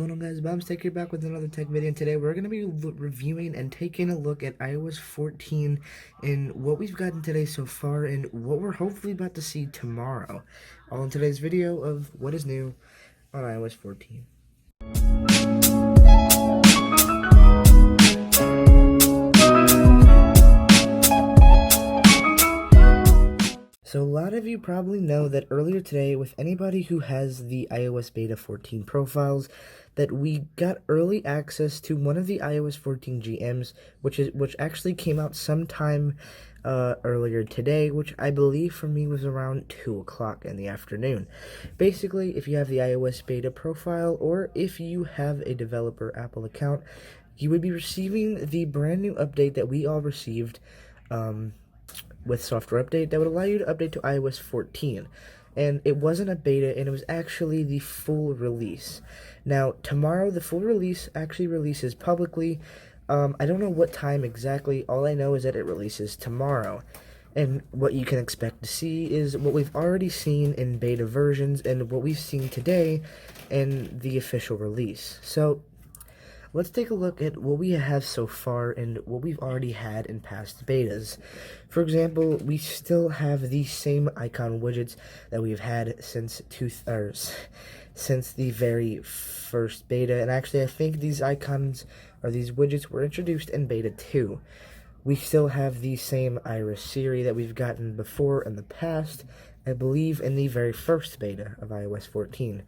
What's going on, guys? Bombstick here back with another tech video, and today we're going to be reviewing and taking a look at iOS 14 and what we've gotten today so far and what we're hopefully about to see tomorrow, all in today's video of what is new on iOS 14. So a lot of you probably know that earlier today, with anybody who has the iOS Beta 14 profiles, that we got early access to one of the iOS 14 GMs, which actually came out sometime earlier today, which I believe for me was around 2 o'clock in the afternoon. Basically, if you have the iOS Beta profile, or if you have a developer Apple account, you would be receiving the brand new update that we all received, with software update that would allow you to update to iOS 14. And it wasn't a beta, and it was actually the full release. Now, tomorrow, the full release actually releases publicly. I don't know what time exactly. All I know is that it releases tomorrow. And what you can expect to see is what we've already seen in beta versions and what we've seen today in the official release. So, let's take a look at what we have so far and what we've already had in past betas. For example, we still have the same icon widgets that we've had since the very first beta, and actually I think these icons or these widgets were introduced in beta 2. We still have the same iris Siri that we've gotten before in the past, I believe in the very first beta of iOS 14.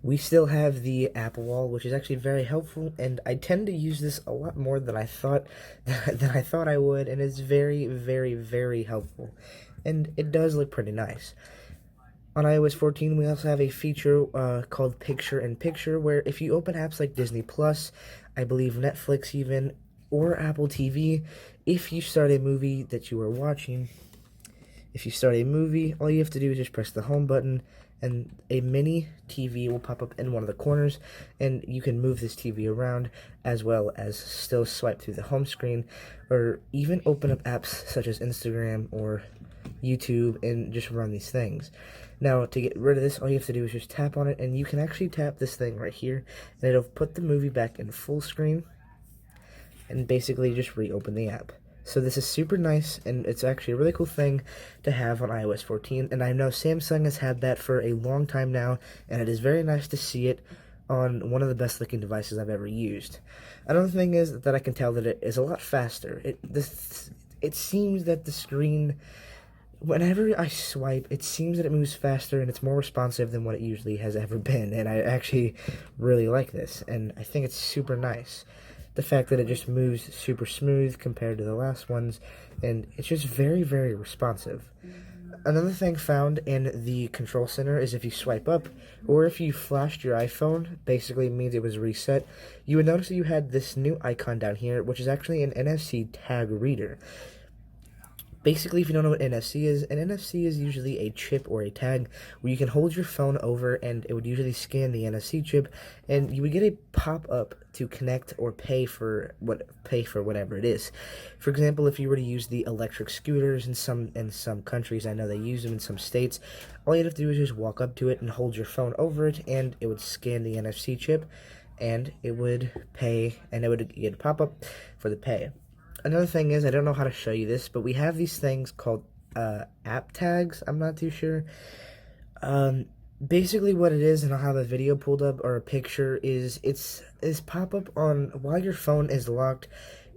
We still have the Apple Wall, which is actually very helpful, and I tend to use this a lot more than I thought I would, and it's very, very, very helpful, and it does look pretty nice. On iOS 14, we also have a feature called Picture-in-Picture, where if you open apps like Disney Plus, I believe Netflix even, or Apple TV, if you start a movie that you are watching, all you have to do is just press the home button, and a mini TV will pop up in one of the corners, and you can move this TV around, as well as still swipe through the home screen, or even open up apps such as Instagram or YouTube and just run these things. Now, to get rid of this, all you have to do is just tap on it, and you can actually tap this thing right here, and it'll put the movie back in full screen, and basically just reopen the app. So this is super nice, and it's actually a really cool thing to have on iOS 14, and I know Samsung has had that for a long time now, and it is very nice to see it on one of the best looking devices I've ever used. Another thing is that I can tell that it is a lot faster. It seems that the screen, whenever I swipe, it seems that it moves faster, and it's more responsive than what it usually has ever been, and I actually really like this, and I think it's super nice. The fact that it just moves super smooth compared to the last ones, and it's just very, very responsive. Another thing found in the control center is if you swipe up, or if you flashed your iPhone, basically means it was reset, you would notice that you had this new icon down here, which is actually an NFC tag reader. Basically, if you don't know what NFC is, an NFC is usually a chip or a tag where you can hold your phone over, and it would usually scan the NFC chip, and you would get a pop-up to connect or pay for whatever it is. For example, if you were to use the electric scooters in some countries, I know they use them in some states, all you'd have to do is just walk up to it and hold your phone over it, and it would scan the NFC chip, and it would pay, and it would get a pop-up for the pay. Another thing is, I don't know how to show you this, but we have these things called app tags. I'm not too sure. Basically what it is, and I'll have a video pulled up or a picture, is it's pop-up on while your phone is locked.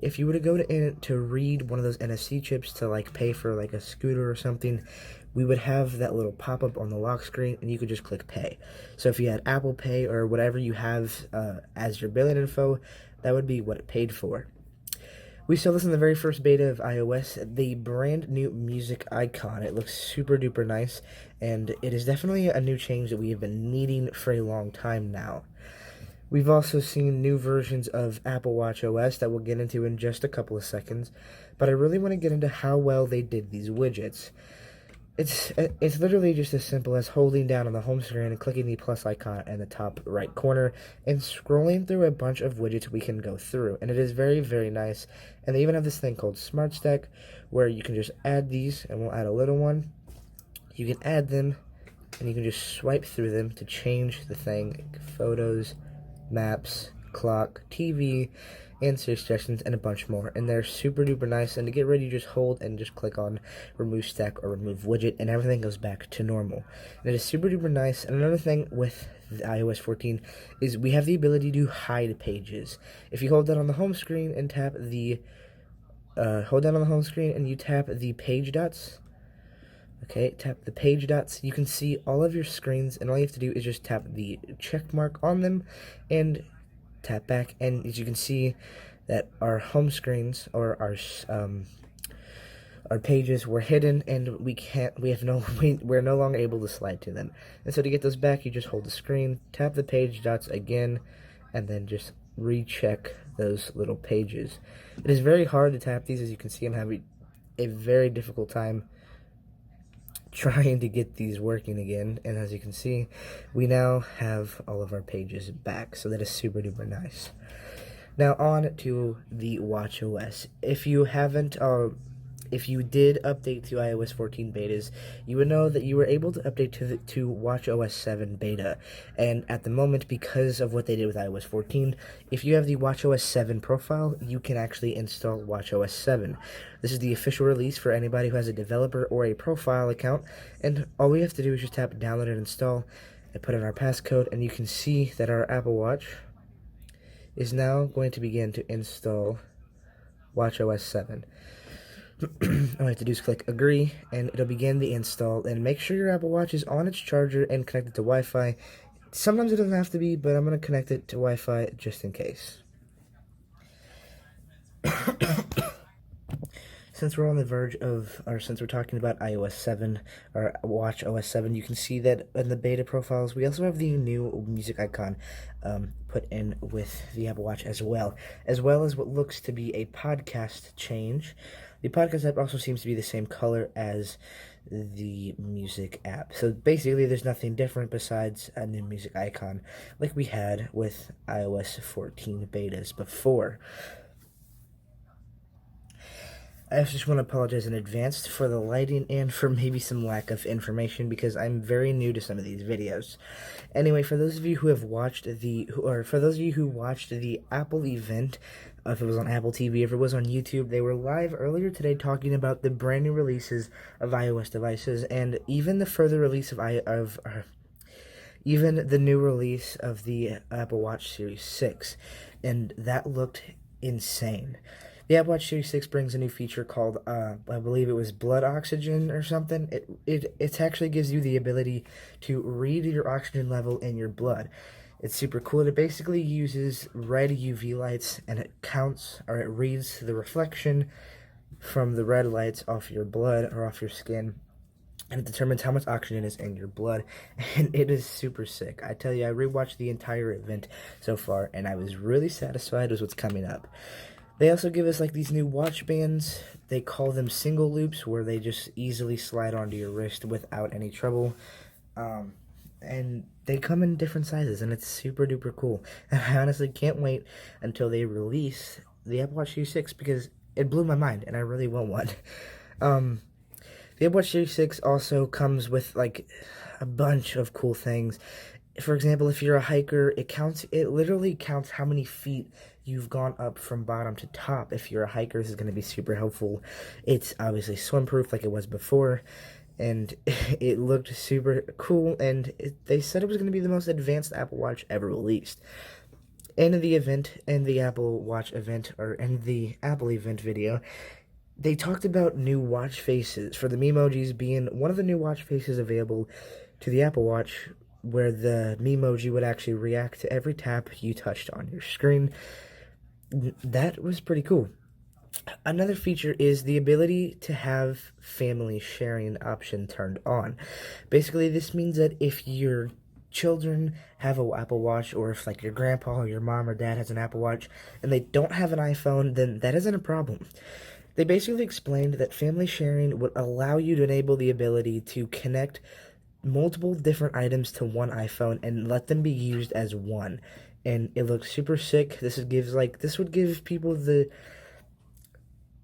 If you were to go to read one of those NFC chips to like pay for like a scooter or something, we would have that little pop-up on the lock screen, and you could just click pay. So if you had Apple Pay or whatever you have as your billing info, that would be what it paid for. We saw this in the very first beta of iOS, the brand new music icon. It looks super duper nice, and it is definitely a new change that we have been needing for a long time now. We've also seen new versions of Apple WatchOS that we'll get into in just a couple of seconds, but I really want to get into how well they did these widgets. It's literally just as simple as holding down on the home screen and clicking the plus icon in the top right corner and scrolling through a bunch of widgets we can go through. And it is very, very nice. And they even have this thing called Smart Stack where you can just add these, and we'll add a little one. You can add them and you can just swipe through them to change the thing: photos, maps, clock, TV, answer suggestions, and a bunch more. And they're super duper nice. And to get ready, you just hold and just click on remove stack or remove widget, and everything goes back to normal. And it is super duper nice. And another thing with the iOS 14 is we have the ability to hide pages. If you hold down on the home screen and tap the hold down on the home screen and you tap the page dots. Okay, tap the page dots. You can see all of your screens, and all you have to do is just tap the check mark on them and tap back. And as you can see, that our home screens or our pages were hidden, and we're no longer able to slide to them. And so to get those back, you just hold the screen, tap the page dots again, and then just recheck those little pages. It is very hard to tap these. As you can see, I'm having a very difficult time trying to get these working again, and as you can see, we now have all of our pages back, so that is super duper nice. Now on to the WatchOS. If you did update to iOS 14 betas, you would know that you were able to update to WatchOS 7 beta. And at the moment, because of what they did with iOS 14, if you have the WatchOS 7 profile, you can actually install WatchOS 7. This is the official release for anybody who has a developer or a profile account, and all we have to do is just tap download and install and put in our passcode, and you can see that our Apple Watch is now going to begin to install WatchOS 7. All you have to do is click agree, and it'll begin the install. And make sure your Apple Watch is on its charger and connected to Wi-Fi. Sometimes it doesn't have to be, but I'm going to connect it to Wi-Fi just in case. Since we're on the verge of, or since we're talking about iOS 7, or WatchOS 7, you can see that in the beta profiles, we also have the new music icon put in with the Apple Watch as well as what looks to be a podcast change. The podcast app also seems to be the same color as the music app. So basically, there's nothing different besides a new music icon like we had with iOS 14 betas before. I just want to apologize in advance for the lighting and for maybe some lack of information, because I'm very new to some of these videos. Anyway, for those of you who have watched for those of you who watched the Apple event, if it was on Apple TV, if it was on YouTube, they were live earlier today talking about the brand new releases of iOS devices, and even the further release even the new release of the Apple Watch Series 6, and that looked insane. The Apple Watch Series 6 brings a new feature called, I believe it was blood oxygen or something. It actually gives you the ability to read your oxygen level in your blood. It's super cool. It basically uses red UV lights, and it reads the reflection from the red lights off your blood or off your skin, and it determines how much oxygen is in your blood, and it is super sick. I tell you, I rewatched the entire event so far, and I was really satisfied with what's coming up. They also give us like these new watch bands. They call them single loops, where they just easily slide onto your wrist without any trouble. And they come in different sizes, and it's super duper cool. And I honestly can't wait until they release the Apple Watch Series 6, because it blew my mind, and I really want one. The Apple Watch Series 6 also comes with like a bunch of cool things. For example, if you're a hiker, it literally counts how many feet you've gone up from bottom to top. If you're a hiker, this is going to be super helpful. It's obviously swim-proof like it was before, and it looked super cool, and they said it was going to be the most advanced Apple Watch ever released. And in the Apple Watch event, or in the Apple event video, they talked about new watch faces, for the Memojis being one of the new watch faces available to the Apple Watch, where the Memoji would actually react to every tap you touched on your screen. That was pretty cool. Another feature is the ability to have family sharing option turned on. Basically, this means that if your children have an Apple Watch, or if like your grandpa or your mom or dad has an Apple Watch and they don't have an iPhone, then that isn't a problem. They basically explained that family sharing would allow you to enable the ability to connect multiple different items to one iPhone and let them be used as one. And it looks super sick. This would give people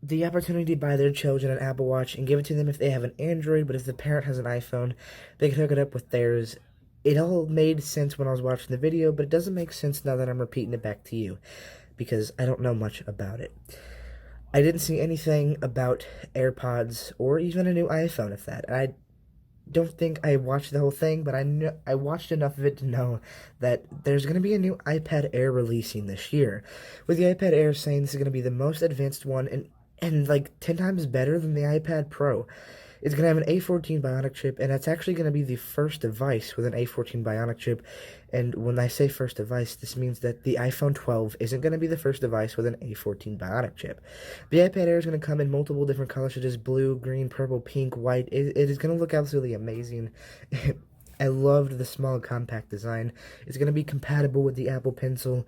the opportunity to buy their children an Apple Watch and give it to them if they have an Android, but if the parent has an iPhone, they can hook it up with theirs. It all made sense when I was watching the video, but it doesn't make sense now that I'm repeating it back to you because I don't know much about it. I didn't see anything about AirPods or even a new iPhone, if that. I don't think I watched the whole thing, but I watched enough of it to know that there's going to be a new iPad Air releasing this year. With the iPad Air saying this is going to be the most advanced one and like 10 times better than the iPad Pro. It's going to have an A14 Bionic chip, and it's actually going to be the first device with an A14 Bionic chip. And when I say first device, this means that the iPhone 12 isn't going to be the first device with an A14 Bionic chip. The iPad Air is going to come in multiple different colors, such as blue, green, purple, pink, white. It is going to look absolutely amazing. I loved the small, compact design. It's going to be compatible with the Apple Pencil,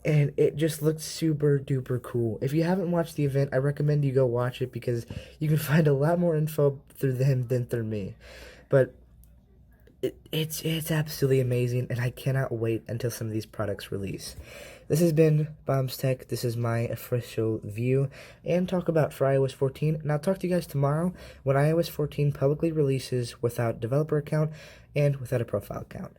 and it just looks super duper cool. If you haven't watched the event, I recommend you go watch it because you can find a lot more info through them than through me. But it's absolutely amazing, and I cannot wait until some of these products release. This has been Bombs Tech. This is my official view and talk about for iOS 14. And I'll talk to you guys tomorrow when iOS 14 publicly releases without developer account and without a profile account.